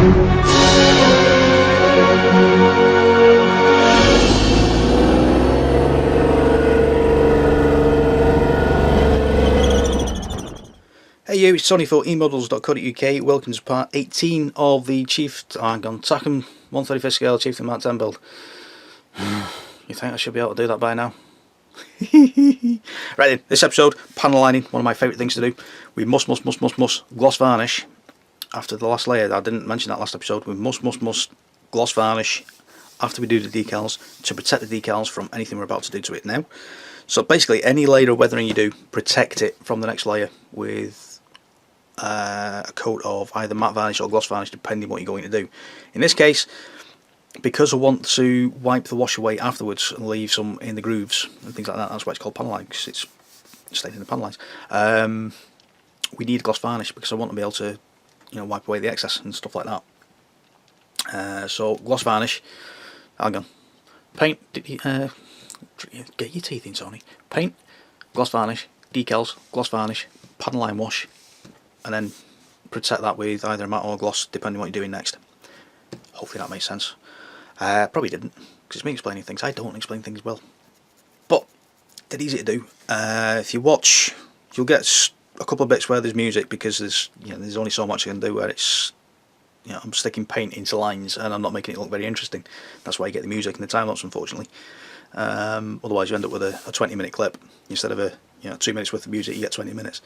Hey you, it's Sonny for emodels.co.uk. Welcome to part 18 of the Takom 135th scale Chieftain Mark 10 build. You think I should be able to do that by now? Right then, this episode, panel lining, one of my favourite things to do. We must gloss varnish after the last layer. I didn't mention that last episode. We must gloss varnish after we do the decals to protect the decals from anything we're about to do to it now. So basically, any layer of weathering you do, protect it from the next layer with a coat of either matte varnish or gloss varnish, depending what you're going to do. In this case, because I want to wipe the wash away afterwards and leave some in the grooves and things like that, that's why it's called panel line, because it's stayed in the panel lines. We need gloss varnish because I want to be able to, wipe away the excess and stuff like that. So gloss varnish. Hang on. Paint. Get your teeth in, Tony. Paint, gloss varnish, decals, gloss varnish, panel line wash, and then protect that with either a matte or gloss, depending on what you're doing next. Hopefully that makes sense. Probably didn't, because it's me explaining things. I don't explain things well, but they're easy to do. If you watch, you'll get a couple of bits where there's music, because there's only so much I can do where it's I'm sticking paint into lines and I'm not making it look very interesting. That's why you get the music and the time lapse, unfortunately. Otherwise you end up with a 20-minute clip instead of a 2 minutes worth of music. You get 20 minutes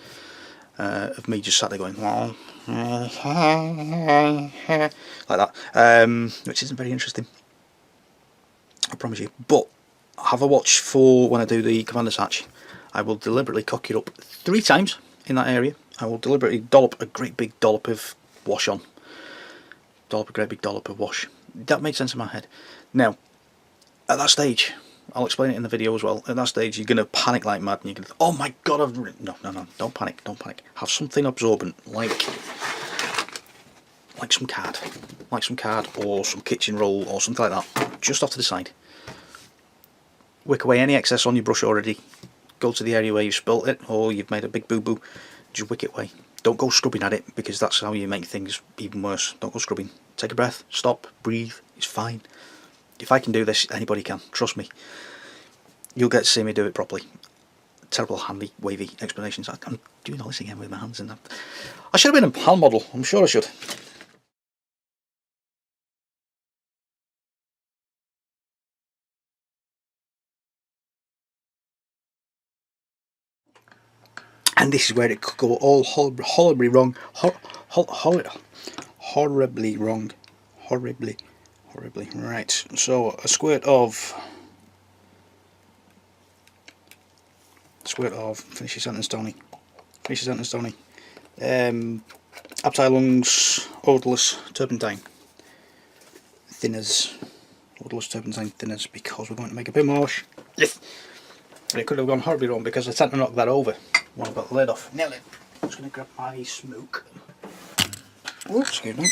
of me just sat there going like that, which isn't very interesting, I promise you. But have a watch for when I do the commander's hatch. I will deliberately cock it up 3 times in that area. I will deliberately dollop a great big dollop of wash on. That made sense in my head. Now, at that stage, I'll explain it in the video as well. At that stage, you're going to panic like mad, and you're going to, oh my god, no, don't panic. Have something absorbent, like some card, or some kitchen roll, or something like that, just off to the side. Wick away any excess on your brush already. Go to the area where you've spilt it, or you've made a big boo-boo. Just wick it away. Don't go scrubbing at it, because that's how you make things even worse. Don't go scrubbing. Take a breath, stop, breathe, it's fine. If I can do this, anybody can, trust me. You'll get to see me do it properly. Terrible, handy, wavy explanations. I'm doing all this again with my hands in that. I should have been a PAL model, I'm sure I should. And this is where it could go all horribly wrong. Horribly wrong. Horribly. Right, so a squirt of finish your sentence, Tony. Abteilungs odourless turpentine thinners. Because we're going to make a bit more. Yes. And it could have gone horribly wrong because I tend to knock that over when I've got the lid off. Now then, I'm just going to grab my smoke. Oops, excuse me.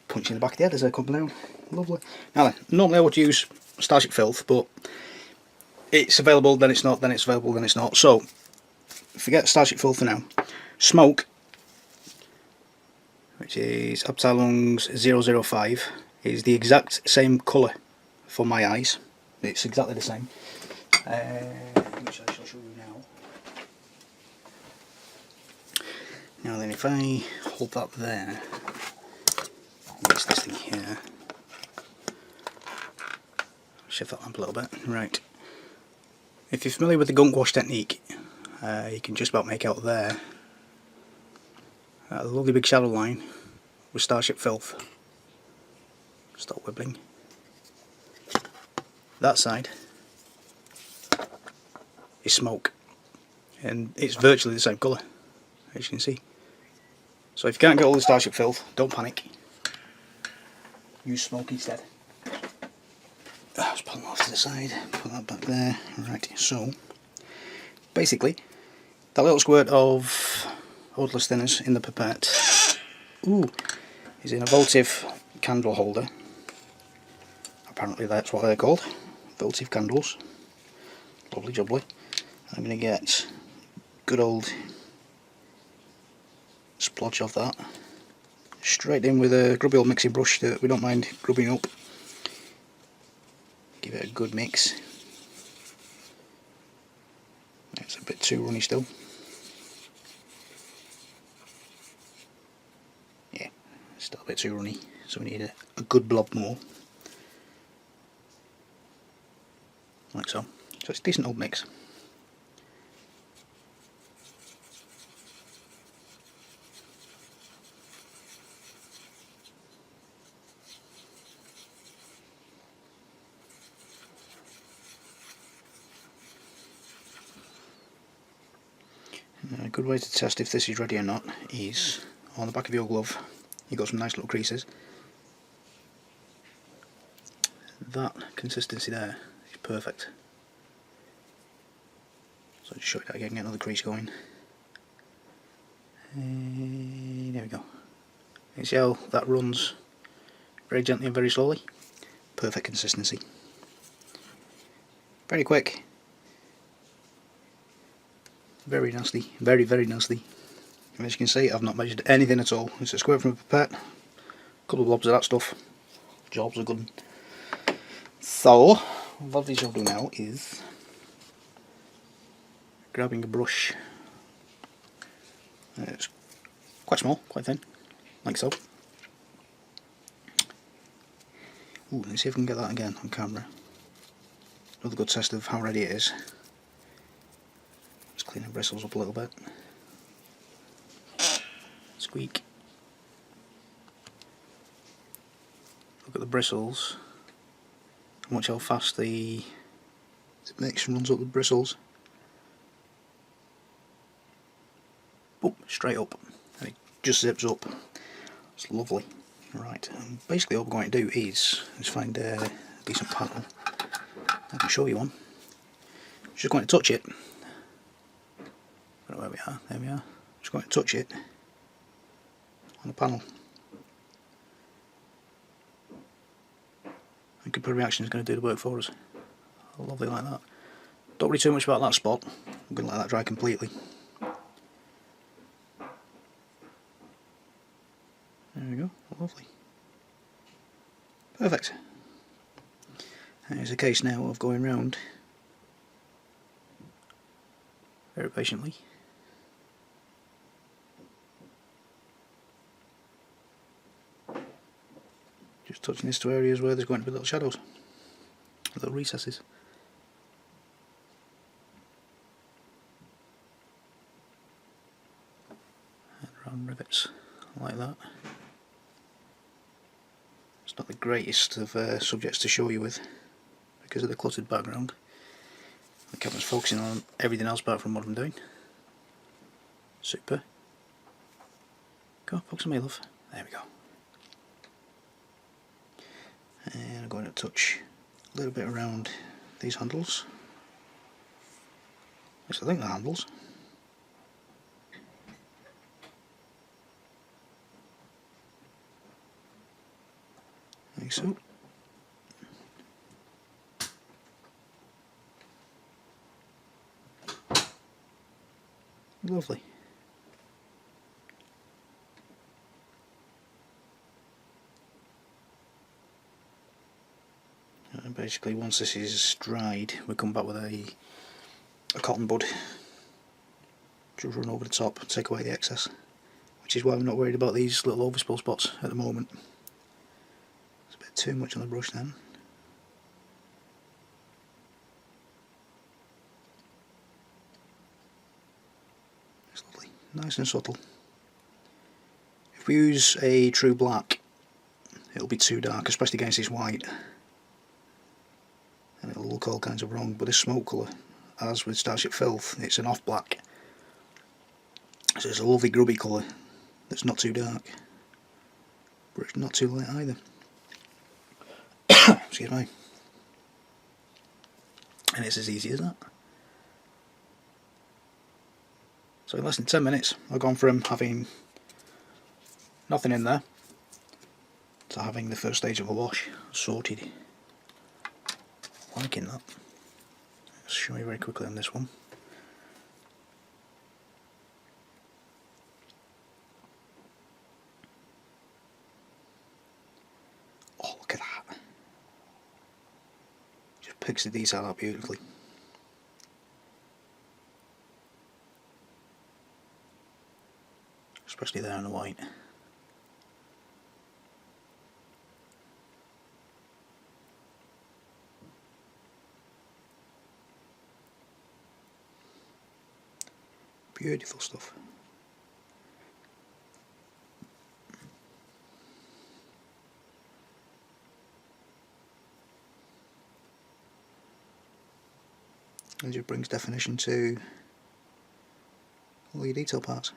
Punch in the back of the head as I come down. Lovely. Now then, normally I would use Starship Filth, but it's available, then it's not, then it's available, then it's not. So, forget Starship Filth for now. Smoke, which is Abteilungs 005, is the exact same colour for my eyes. It's exactly the same. Which I shall show you now. Now then, if I hold that there, use this thing here, shift that lamp a little bit. Right. If you're familiar with the gunk wash technique, you can just about make out there a lovely big shadow line with Starship Filth. Stop wibbling. That side is smoke, and it's virtually the same colour, as you can see. So if you can't get all the Starship Filth, don't panic. Use smoke instead. Let's put that off to the side, put that back there. Right, so basically that little squirt of odourless thinners in the pipette is in a votive candle holder. Apparently that's what they're called, votive candles. Lovely jubbly. I'm going to get good old splodge of that, straight in with a grubby old mixing brush that we don't mind grubbing up. Give it a good mix. It's a bit too runny still. Yeah, it's still a bit too runny, so we need a good blob more. Like so. So it's a decent old mix. A good way to test if this is ready or not is on the back of your glove. You've got some nice little creases. That consistency there is perfect. So I'll just show you that again, get another crease going. There we go. You see how that runs very gently and very slowly? Perfect consistency. Very quick. Very nasty. Very, very nasty. And as you can see, I've not measured anything at all. It's a squirt from a pipette. A couple of blobs of that stuff. Jobs are good. So, what we shall do now is grabbing a brush. It's quite small, quite thin, like so. Ooh, let's see if we can get that again on camera. Another good test of how ready it is. Just clean the bristles up a little bit. Squeak. Look at the bristles. Watch how fast the mix runs up the bristles. Boom, straight up. And it just zips up. It's lovely. Right, basically all we're going to do is find a decent panel. I can show you one. Just going to touch it. I don't know where we are. There we are. Just going to touch it on the panel. And computer reaction is going to do the work for us. Lovely like that. Don't worry too much about that spot. I'm going to let that dry completely. There we go. Lovely. Perfect. And it's a case now of going round very patiently. Just touching this to areas where there's going to be little shadows, little recesses. And round rivets like that. It's not the greatest of subjects to show you with because of the cluttered background. The camera's focusing on everything else apart from what I'm doing. Super. Go, focus on me, love. There we go. And I'm going to touch a little bit around these handles. Yes, I think they're handles. Like so. Lovely. And basically once this is dried, we come back with a cotton bud. Just run over the top, take away the excess. Which is why I'm not worried about these little overspill spots at the moment. It's a bit too much on the brush then. It's lovely, nice and subtle. If we use a true black, it'll be too dark, especially against this white. And it'll look all kinds of wrong, but this smoke colour, as with Starship Filth, it's an off black. So it's a lovely grubby colour that's not too dark, but it's not too light either. Excuse me. And it's as easy as that. So in less than 10 minutes I've gone from having nothing in there to having the first stage of a wash sorted. Liking that. Let's show you very quickly on this one. picks the detail out beautifully. Especially there on the white. Beautiful stuff. And just brings definition to all your detail parts.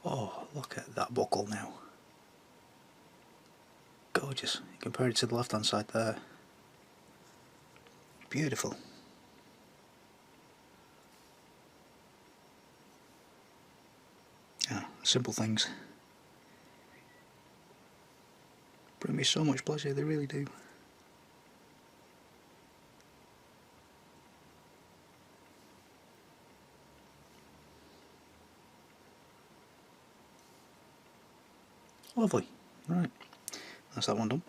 Oh, look at that buckle now. Gorgeous. Compare it to the left hand side there. Beautiful. Yeah, simple things bring me so much pleasure, they really do. Lovely. Right, that's that one done.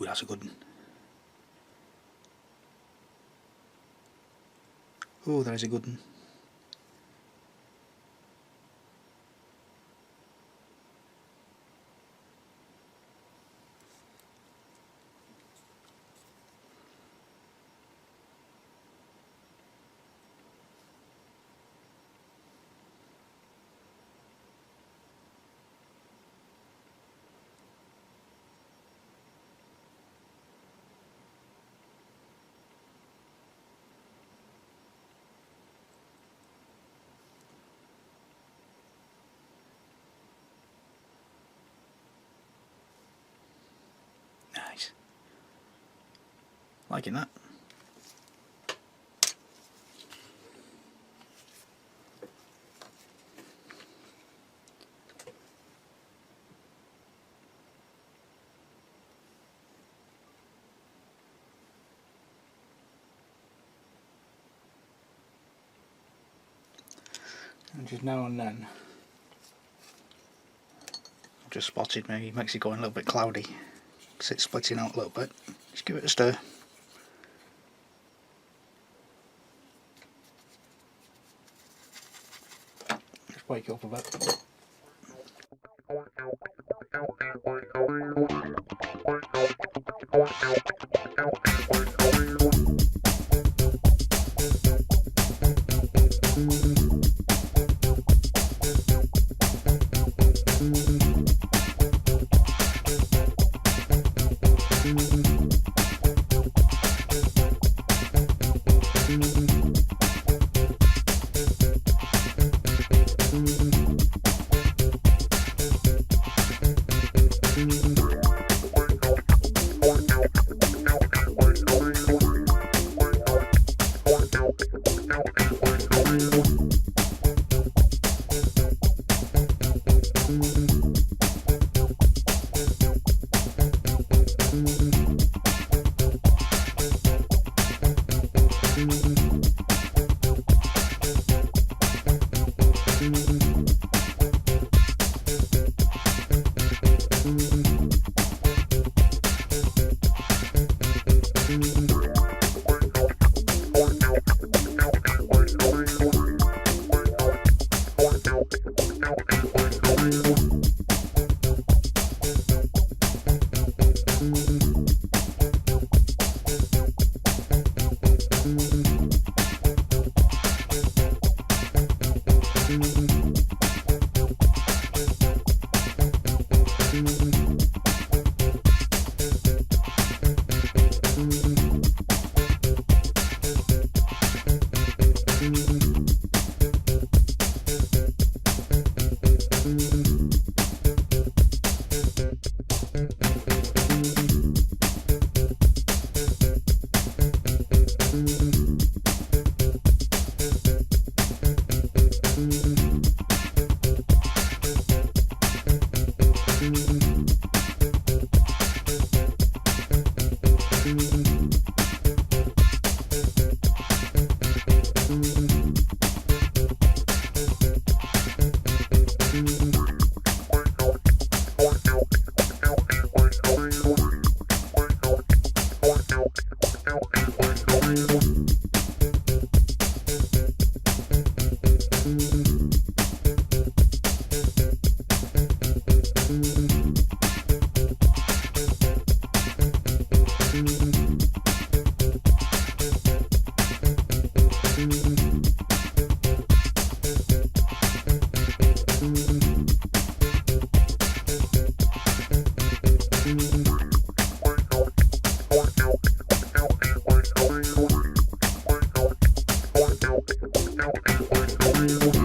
Ooh, that's a good one. Oh, that is a good one. Nice. Liking that. And just now and then, I've just spotted maybe makes it going a little bit cloudy because it's splitting out a little bit. Just give it a stir. Just wake it up a bit.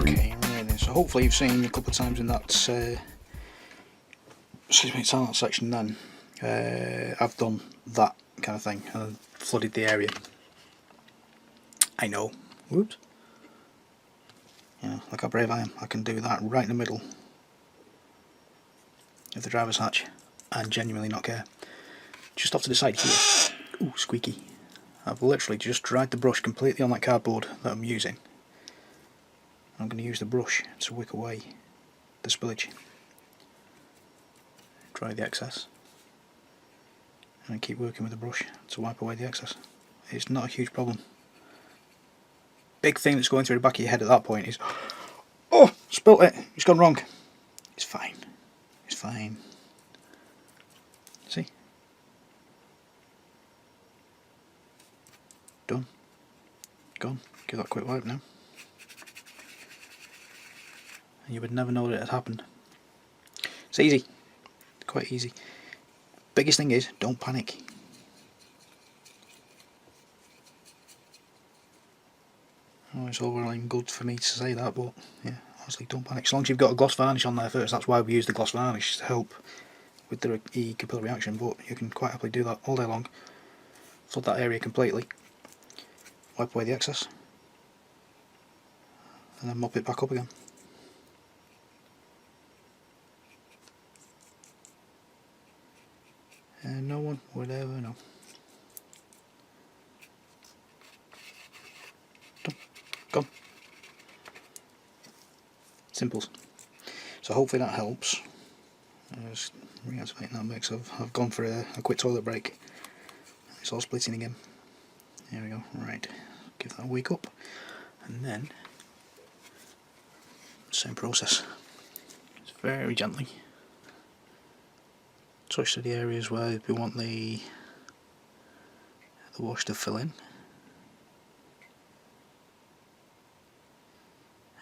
Okay, right then, so hopefully you've seen a couple of times in that silent section then, I've done that kind of thing and flooded the area. I know, whoops. Yeah, look how brave I am. I can do that right in the middle of the driver's hatch and genuinely not care. Just off to the side here, ooh, squeaky. I've literally just dried the brush completely on that cardboard that I'm using. I'm going to use the brush to wick away the spillage. Dry the excess. And keep working with the brush to wipe away the excess. It's not a huge problem. Big thing that's going through the back of your head at that point is, oh, spilt it, it's gone wrong. It's fine, it's fine. See? Done. Gone. Give that a quick wipe now. And you would never know that it had happened. It's easy. Quite easy. Biggest thing is, don't panic. Oh, it's all well and good for me to say that, but yeah, honestly, don't panic. As long as you've got a gloss varnish on there first, that's why we use the gloss varnish, to help with the capillary reaction, but you can quite happily do that all day long. Flood that area completely, wipe away the excess, and then mop it back up again. And no one would ever know. Done. Gone. Simples. So hopefully that helps. Just reactivating that mix. I've gone for a quick toilet break. It's all splitting again. There we go. Right. Give that a wake up. And then, same process. Just very gently touch to the areas where we want the wash to fill in.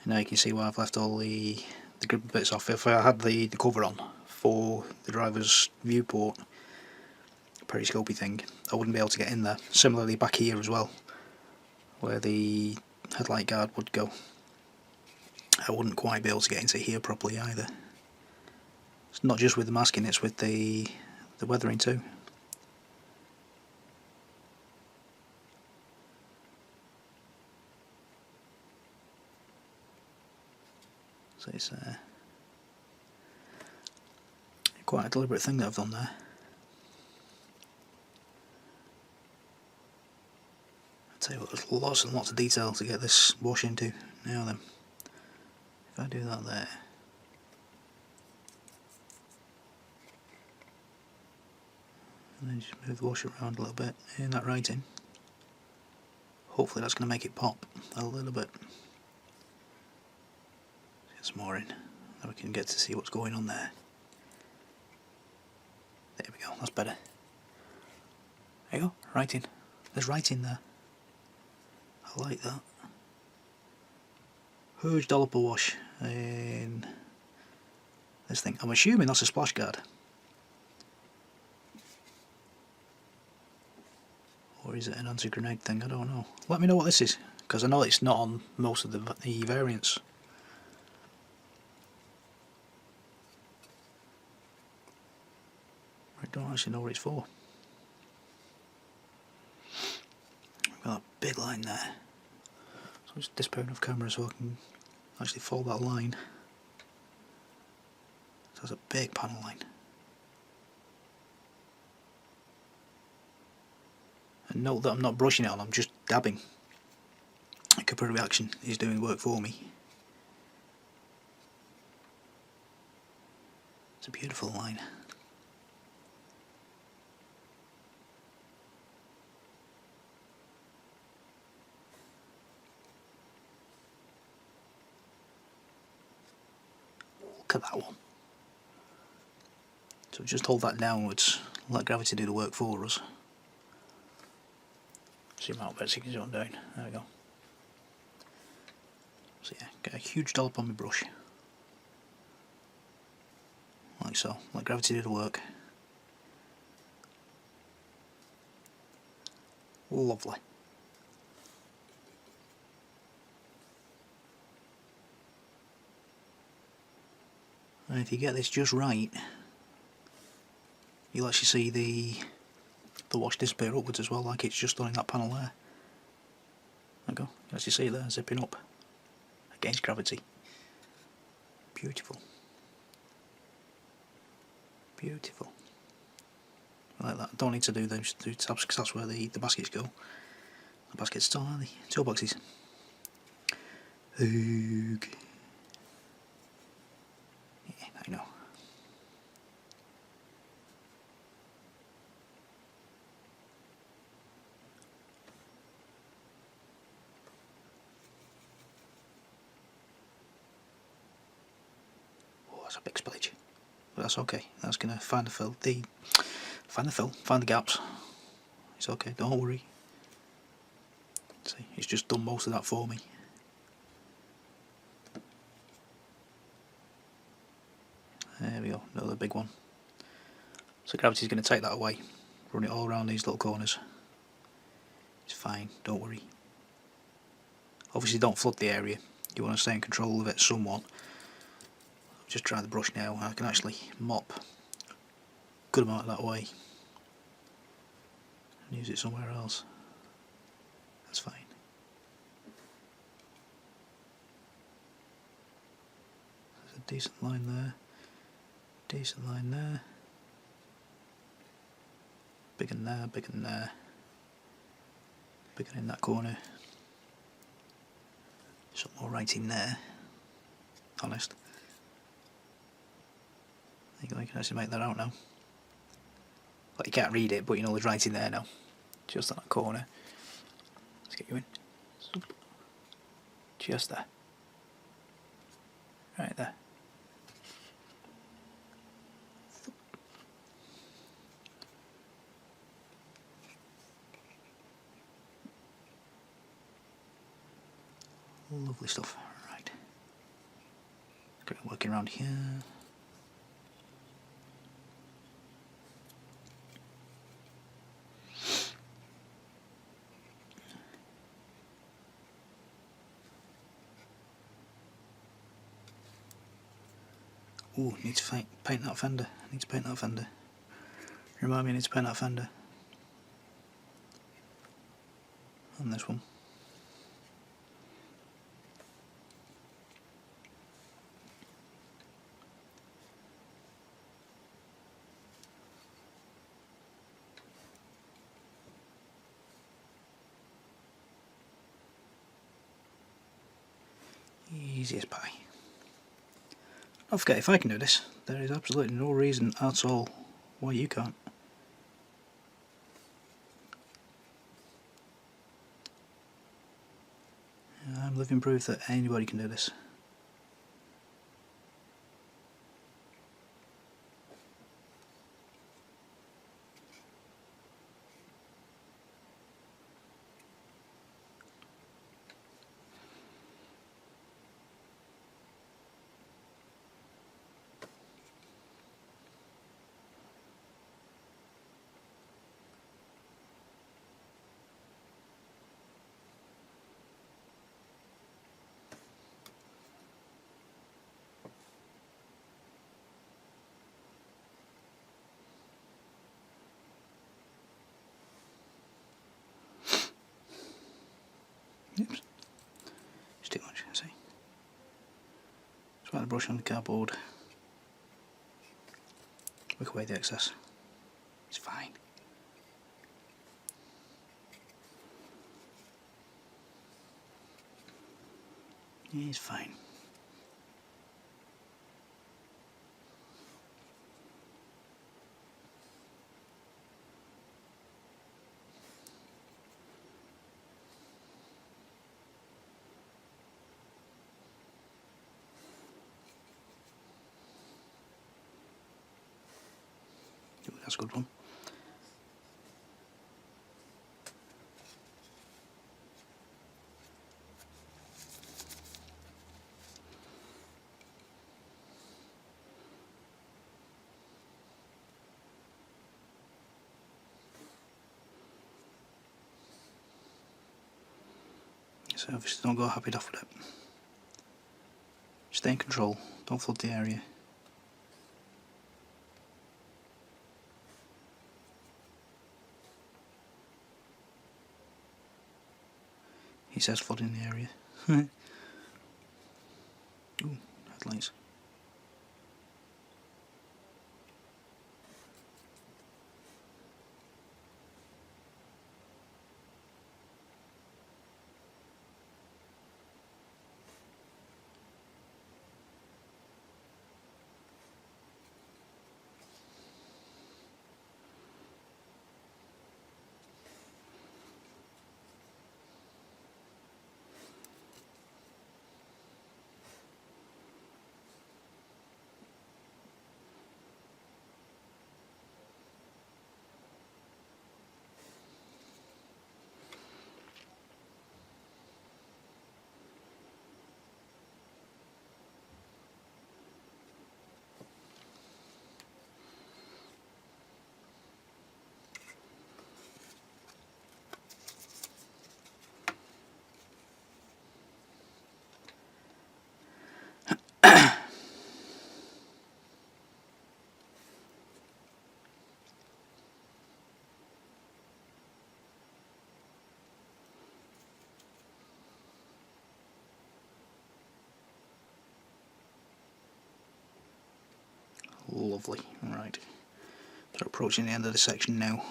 And now you can see where I've left all the grip bits off. If I had the cover on for the driver's viewport periscopy thing, I wouldn't be able to get in there. Similarly back here as well, where the headlight guard would go, I wouldn't quite be able to get into here properly either. It's not just with the masking, it's with the weathering too. So it's quite a deliberate thing that I've done there. I'll tell you what, there's lots and lots of detail to get this wash into. Now then, if I do that there, and then just move the wash around a little bit in that writing, hopefully that's going to make it pop a little bit. Get some more in, then we can get to see what's going on there. There we go, that's better. There you go, writing. There's writing there. I like that. Huge dollop of wash in this thing. I'm assuming that's a splash guard. Or is it an anti-grenade thing? I don't know. Let me know what this is, because I know it's not on most of the variants. I don't actually know what it's for. I've got a big line there. So I'm just disappearing off camera so I can actually follow that line. So that's a big panel line. And note that I'm not brushing it on, I'm just dabbing. The capillary reaction is doing work for me. It's a beautiful line. Look at that one. So just hold that downwards, let gravity do the work for us. Zoom out a bit so you can see what I'm doing. There we go. So yeah, get a huge dollop on my brush. Like so, let gravity do the work. Lovely. And if you get this just right, you'll actually see the wash disappear upwards as well, like it's just done in that panel there. There you go. You actually see it there, zipping up against gravity. Beautiful. Beautiful. I like that. Don't need to do those two tabs because that's where the baskets go. The baskets still are the toolboxes. Okay. Yeah, I know. Oh, that's a big spillage. But that's okay. That's gonna find the gaps. It's okay, don't worry. See, it's just done most of that for me. There we go, another big one. So gravity's going to take that away, run it all around these little corners. It's fine, don't worry. Obviously don't flood the area, you want to stay in control of it somewhat. Just try the brush now, I can actually mop a good amount of that away and use it somewhere else. That's fine. There's a decent line there, decent line there. Big in there, big in there, bigger in that corner. Some more right in there. Honest. You can actually make that out now. Like you can't read it, but you know there's right in there now. Just on that corner. Let's get you in. Just there. Right there. Lovely stuff. Right. Get it working around here. Ooh, need to paint that fender. I need to paint that fender. Remind me I need to paint that fender. And this one. Easy as pie. Don't forget, if I can do this, there is absolutely no reason at all why you can't. I'm living proof that anybody can do this. Oops. It's too much, I see. Just wipe the brush on the cardboard. Wick away the excess. It's fine. It's fine. Ooh, that's a good one. So obviously don't go happy daft with it. Stay in control, don't flood the area. He says flooding the area. Ooh, headlights. Lovely, right. So approaching the end of the section now.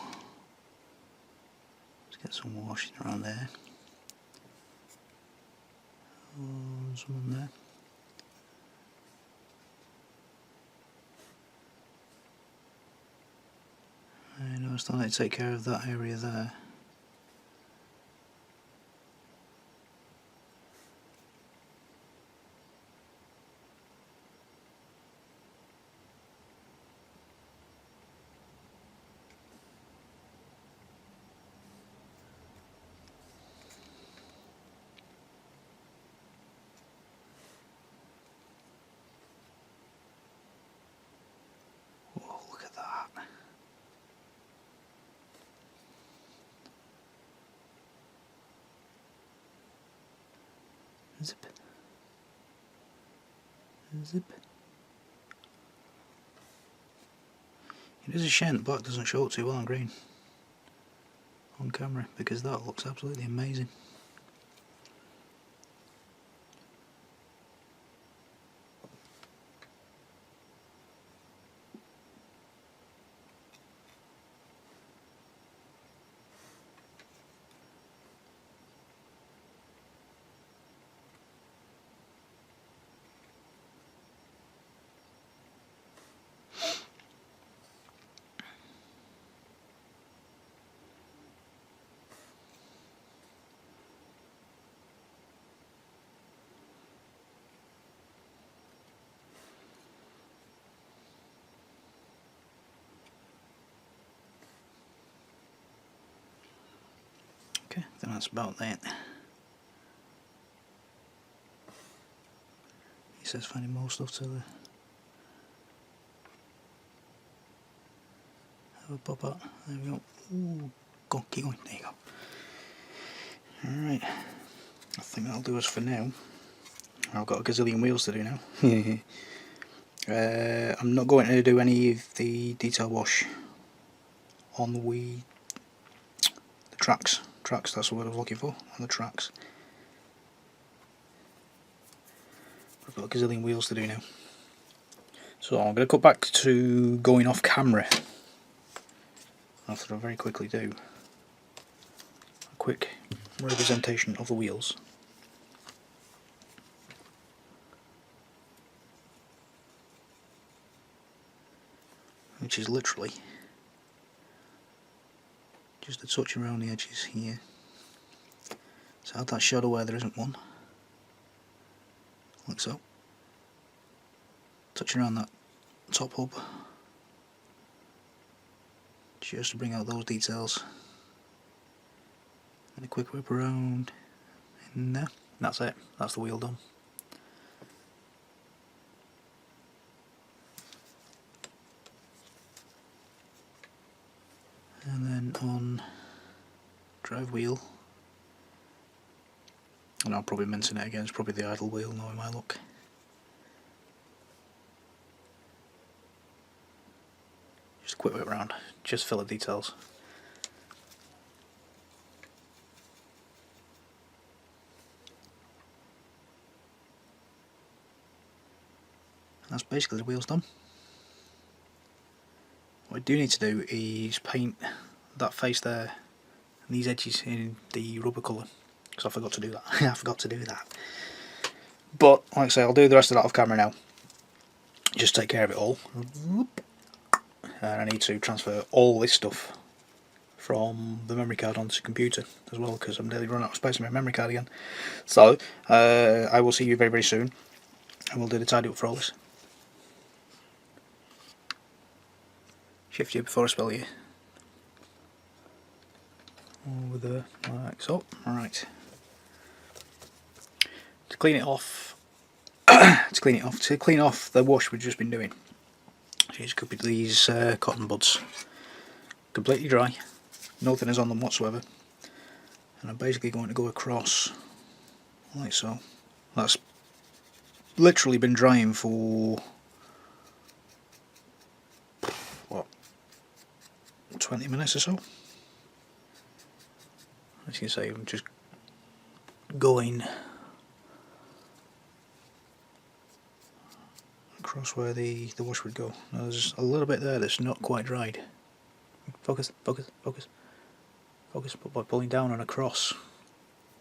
Let's get some washing around there. Oh, someone there. I know I still need to take care of that area there. Oh, look at that. Zip. Zip. It is a shame the black doesn't show up too well on green on camera, because that looks absolutely amazing. Okay, then that's about that. He says finding more stuff to the have a pop out. There we go. Ooh, go on, keep going. There you go. Alright, I think that'll do us for now. I've got a gazillion wheels to do now. I'm not going to do any of the detail wash on the tracks. Tracks, that's the word I was looking for, on the tracks. I've got a gazillion wheels to do now. So I'm going to cut back to going off camera. After I very quickly do a quick representation of the wheels. Which is literally just a touch around the edges here. So add that shadow where there isn't one, like so. Touch around that top hub, just to bring out those details. And a quick whip around in there. That's it, that's the wheel done. And then on drive wheel, And I'll probably mention it again, it's probably the idle wheel knowing my luck. Just a quick whip round, just fill the details. And that's basically the wheels done. What I do need to do is paint that face there and these edges in the rubber colour, because I forgot to do that. I forgot to do that. But like I say, I'll do the rest of that off camera now. Just take care of it all. And I need to transfer all this stuff from the memory card onto the computer as well, because I'm nearly run out of space on my memory card again. So I will see you very soon, and we'll do the tidy up for all this. Shift you before I spell you. Over there, like so. Alright. To clean it off, to clean off the wash we've just been doing. These could be these cotton buds, completely dry, nothing is on them whatsoever, and I'm basically going to go across like so. That's literally been drying for what, 20 minutes or so. As you can see, I'm just going across where the wash would go. Now there's a little bit there that's not quite dried. Focus, focus, focus, focus. But by pulling down and across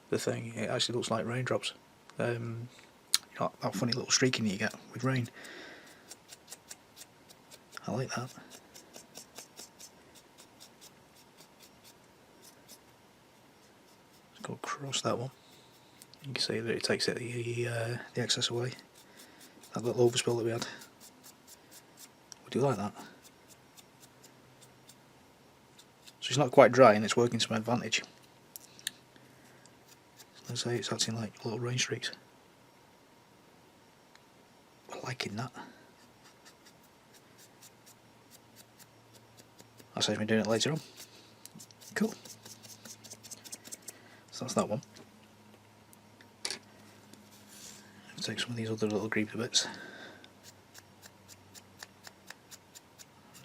the thing, it actually looks like raindrops. You know, that funny little streaking that you get with rain. I like that. Let's go across that one. You can see that it takes the excess away. That little overspill that we had. Would you like that? So it's not quite dry and it's working to my advantage. Let's say it's acting like little rain streaks. I'm liking that. I'll save me doing it later on. Cool. So that's that one. Take some of these other little creepy bits.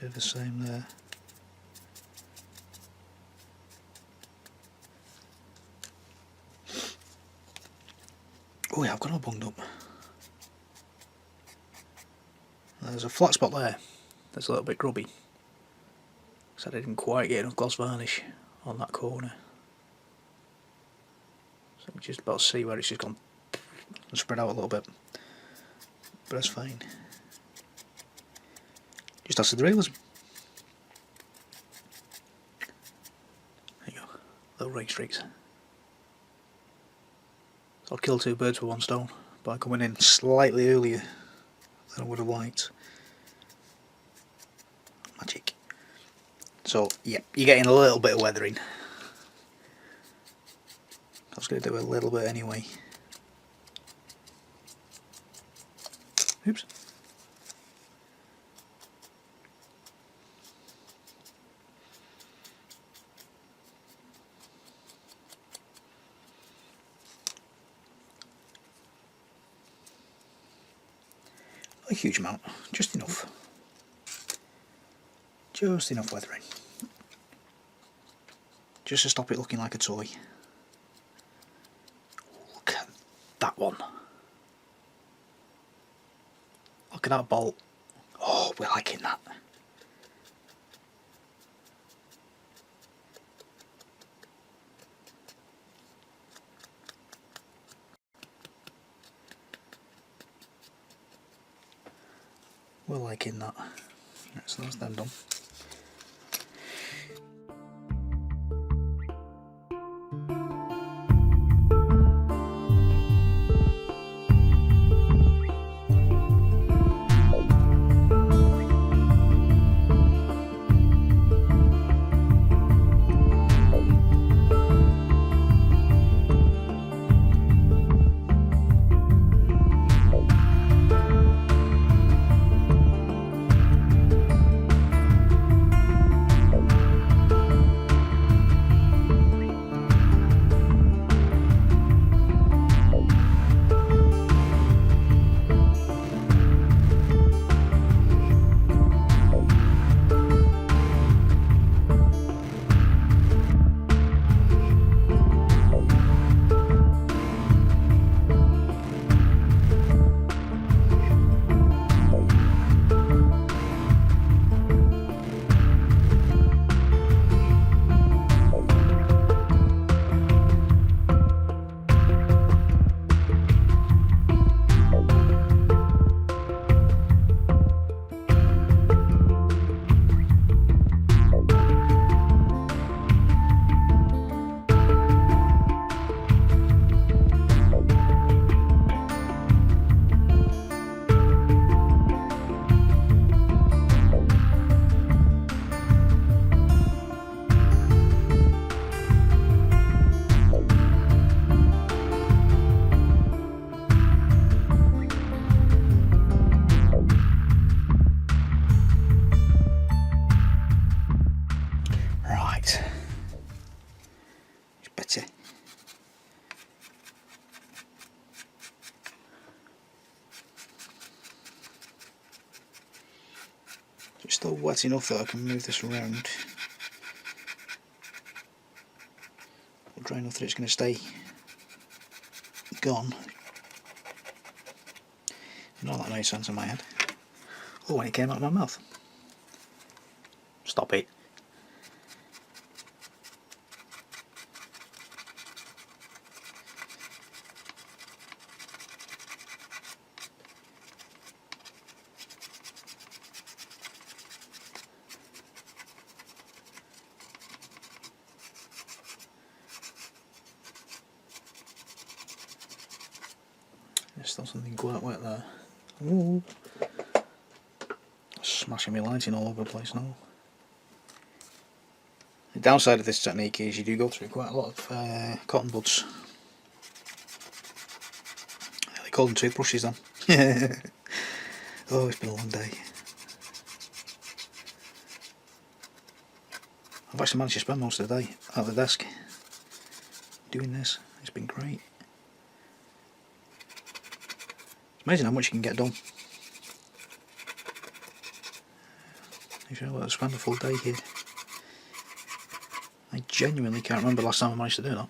Do the same there. Oh yeah, I've got it all bunged up. There's a flat spot there that's a little bit grubby, because I didn't quite get enough gloss varnish on that corner. So I'm just about to see where it's just gone and spread out a little bit, but that's fine. Just adds to the realism. There you go, little rain streaks. So I'll kill two birds with one stone by coming in slightly earlier than I would have liked. Magic. So yeah, you're getting a little bit of weathering. I was going to do a little bit anyway. Oops. Not a huge amount, just enough. Just enough weathering. Just to stop it looking like a toy. Look at that one. Look at that bolt. Oh, we're liking that. We're liking that. Right, so that's them done. better. It's still wet enough that I can move this around. Dry enough that it's going to stay gone. None of that made sense in my head. Oh, when it came out of my mouth. Stop it. There's still something quite wet there. Ooh. Smashing my lighting all over the place now. The downside of this technique is you do go through quite a lot of cotton buds. They call them toothbrushes then. Oh, it's been a long day. I've actually managed to spend most of the day at the desk doing this. It's been great. It's amazing how much you can get done. If you're able to spend a full day here. I genuinely can't remember the last time I managed to do that.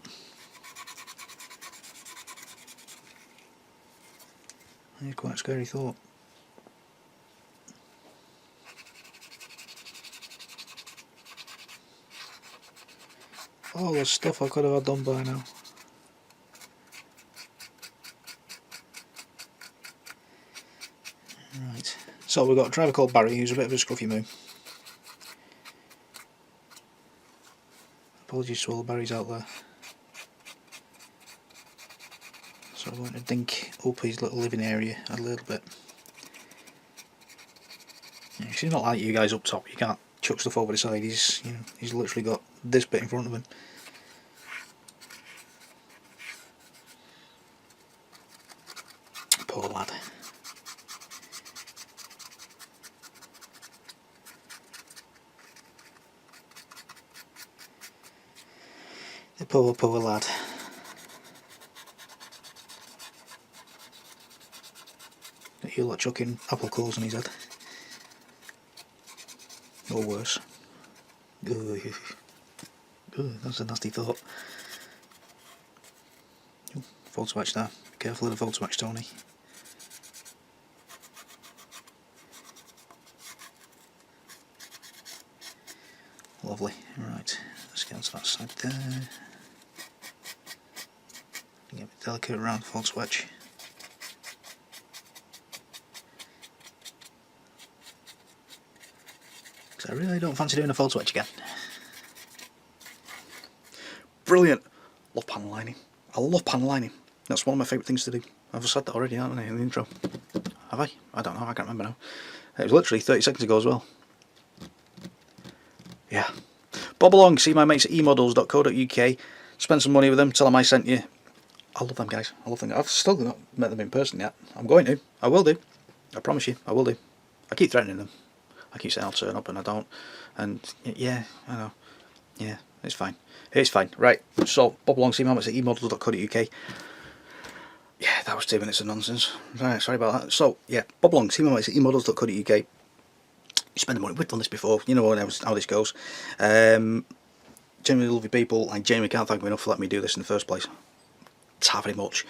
It's quite a scary thought. All the stuff I could have had done by now. Right, so we've got a driver called Barry who's a bit of a scruffy moo. Apologies to all the Barrys out there. So I'm going to dink up his little living area a little bit. Yeah, he's not like you guys up top, you can't chuck stuff over the side, he's literally got this bit in front of him. Poor lad. The poor lad. You're like chucking apple cores on his head. Or worse. Ugh. Ugh, that's a nasty thought. Ooh, photo etch there. Be careful of the photo etch, Tony. Lovely. Right, let's get onto that side there. Get a bit delicate around the photo etch. I really don't fancy doing a photo etch again. Brilliant! Love panel lining. I love panel lining. That's one of my favourite things to do. I've said that already, haven't I, in the intro? Have I? I don't know, I can't remember now. It was literally 30 seconds ago as well. Yeah. Bob along, see my mates at emodels.co.uk. Spend some money with them, tell them I sent you. I love them guys. I love them. I've still not met them in person yet. I'm going to. I will do. I promise you, I will do. I keep threatening them. I keep saying I'll turn up and I don't. And yeah, I know. Yeah, it's fine. It's fine. Right, so Bob along, see my mates at emodels.co.uk. Yeah, that was 2 minutes of nonsense. Right, sorry about that. So, yeah, Bob along, see my mates at emodels.co.uk. You spend the money. We've done this before. You know how this goes. Genuinely lovely people. I genuinely can't thank them enough for letting me do this in the first place. Ta very much.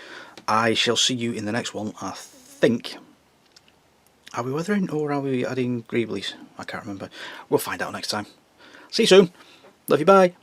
I shall see you in the next one. I think. Are we weathering or are we adding greeblies? I can't remember. We'll find out next time. See you soon. Love you. Bye.